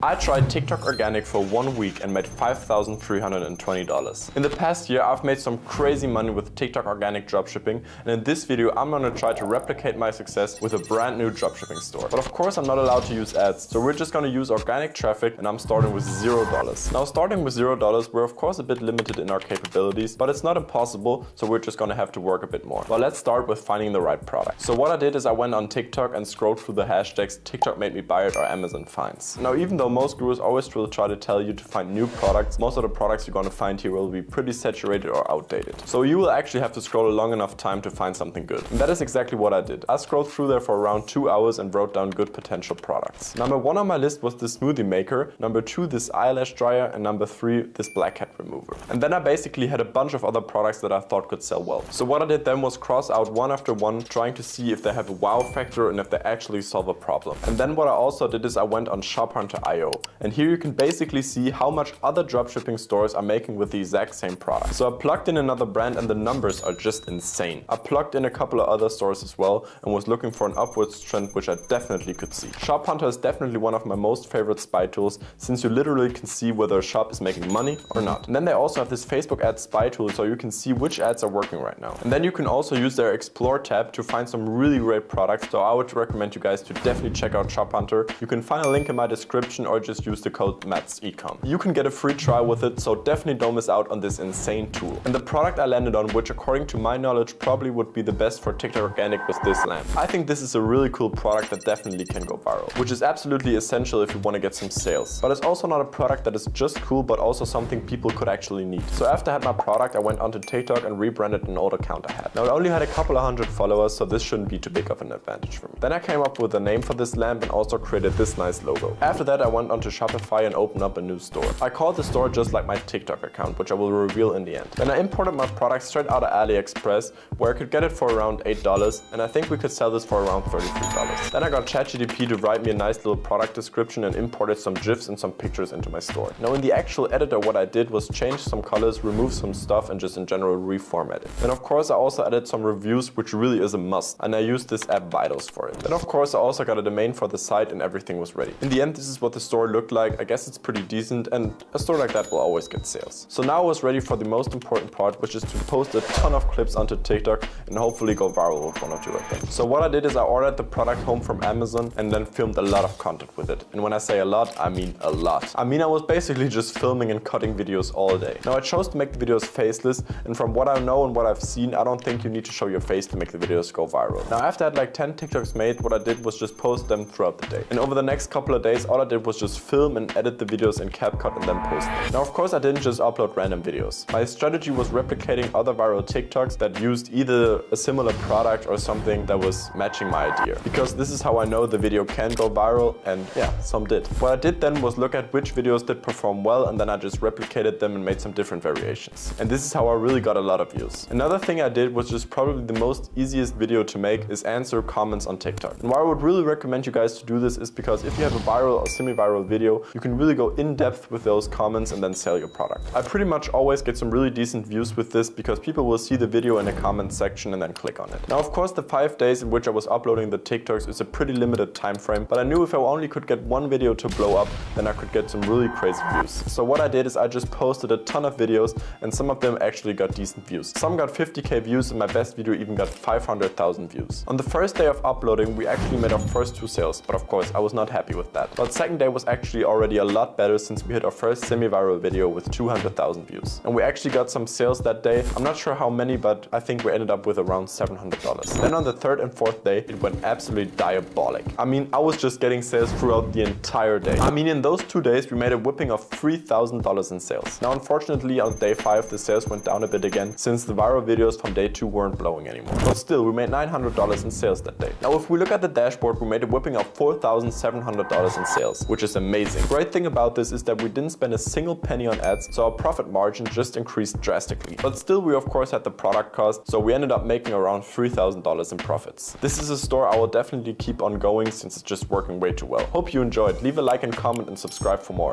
I tried TikTok Organic for 1 week and made $5,320. In the past year, I've made some crazy money with TikTok Organic dropshipping, and in this video, I'm gonna try to replicate my success with a brand new dropshipping store. But of course, I'm not allowed to use ads, so we're just gonna use organic traffic, and I'm starting with $0. Now, starting with $0, we're of course a bit limited in our capabilities, but it's not impossible, so we're just gonna have to work a bit more. Well, let's start with finding the right product. So what I did is I went on TikTok and scrolled through the hashtags TikTok made me buy it or Amazon finds. Now, even though most gurus always will try to tell you to find new products, most of the products you're going to find here will be pretty saturated or outdated. So you will actually have to scroll a long enough time to find something good. And that is exactly what I did. I scrolled through there for around 2 hours and wrote down good potential products. Number 1 on my list was this smoothie maker, number 2 this eyelash dryer, and number 3 this blackhead remover. And then I basically had a bunch of other products that I thought could sell well. So what I did then was cross out one after one, trying to see if they have a wow factor and if they actually solve a problem. And then what I also did is I went on ShopHunter.io. And here you can basically see how much other dropshipping stores are making with the exact same product. So I plugged in another brand and the numbers are just insane. I plugged in a couple of other stores as well and was looking for an upwards trend, which I definitely could see. ShopHunter is definitely one of my most favorite spy tools, since you literally can see whether a shop is making money or not. And then they also have this Facebook ad spy tool, so you can see which ads are working right now. And then you can also use their Explore tab to find some really great products, so I would recommend you guys to definitely check out ShopHunter. You can find a link in my description or just use the code MATSECOM. You can get a free trial with it, so definitely don't miss out on this insane tool. And the product I landed on, which according to my knowledge probably would be the best for TikTok Organic, was this lamp. I think this is a really cool product that definitely can go viral, which is absolutely essential if you want to get some sales. But it's also not a product that is just cool, but also something people could actually need. So after I had my product, I went onto TikTok and rebranded an old account I had. Now, I only had a couple of hundred followers, so this shouldn't be too big of an advantage for me. Then I came up with a name for this lamp and also created this nice logo. After that, I went onto Shopify and opened up a new store. I called the store just like my TikTok account, which I will reveal in the end. Then I imported my product straight out of AliExpress, where I could get it for around $8, and I think we could sell this for around $33. Then I got ChatGPT to write me a nice little product description and imported some GIFs and some pictures into my store. Now, in the actual editor, what I did was change some colors, remove some stuff, and just in general reformat it. Then of course I also added some reviews, which really is a must, and I used this app Vitals for it. Then of course I also got a domain for the site and everything was ready. In the end, this is what the store looked like. I guess it's pretty decent, and a store like that will always get sales. So now I was ready for the most important part, which is to post a ton of clips onto TikTok and hopefully go viral with 1 or 2 of them. So what I did is I ordered the product home from Amazon and then filmed a lot of content with it. And when I say a lot, I mean a lot. I was basically just filming and cutting videos all day. Now, I chose to make the videos faceless, and from what I know and what I've seen, I don't think you need to show your face to make the videos go viral. Now, after I had like 10 TikToks made, what I did was just post them throughout the day. And over the next couple of days, all I did was just film and edit the videos in CapCut and then post them. Now, of course, I didn't just upload random videos. My strategy was replicating other viral TikToks that used either a similar product or something that was matching my idea. Because this is how I know the video can go viral, and yeah, some did. What I did then was look at which videos did perform well, and then I just replicated them and made some different variations. And this is how I really got a lot of views. Another thing I did, was just probably the most easiest video to make, is answer comments on TikTok. And why I would really recommend you guys to do this is because if you have a viral or semi-viral video, you can really go in depth with those comments and then sell your product. I pretty much always get some really decent views with this because people will see the video in the comments section and then click on it. Now, of course, the 5 days in which I was uploading the TikToks is a pretty limited time frame, but I knew if I only could get one video to blow up, then I could get some really crazy views. So what I did is I just posted a ton of videos, and some of them actually got decent views. Some got 50k views, and my best video even got 500,000 views. On the first day of uploading, we actually made our first 2 sales, but of course I was not happy with that. But second day was actually already a lot better, since we hit our first semi-viral video with 200,000 views. And we actually got some sales that day. I'm not sure how many, but I think we ended up with around $700. Then on the 3rd and 4th day, it went absolutely diabolic. I was just getting sales throughout the entire day. In those 2 days, we made a whipping of $3,000 in sales. Now, unfortunately, on day 5, the sales went down a bit again, since the viral videos from day 2 weren't blowing anymore. But still, we made $900 in sales that day. Now, if we look at the dashboard, we made a whipping of $4,700 in sales, which is amazing. Great thing about this is that we didn't spend a single penny on ads, so our profit margin just increased drastically. But still, we of course had the product cost, so we ended up making around $3,000 in profits. This is a store I will definitely keep on going, since it's just working way too well. Hope you enjoyed. Leave a like and comment and subscribe for more.